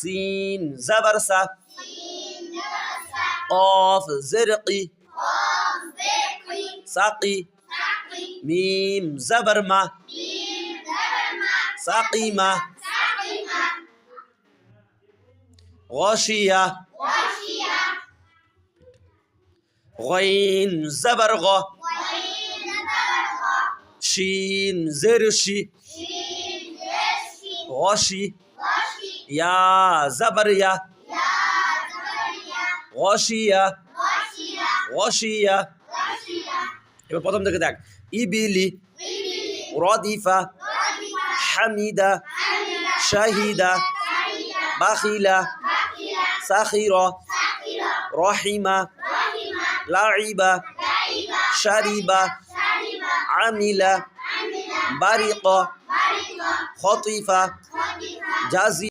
scene জবর সা قاف زرقي ساقي ميم زبر ما ساقيمة غاشية غين زبر غا شين زرشي غاشي يا زبر يا غاشية غاشية এবার প্রথম থেকে দেখ ইবিলি রদিফা হামিদা শাহিদা বাখিলা সাখিরা রহিমা লাইবা শারিবা আমিলা বারিকা খতিফা জাজি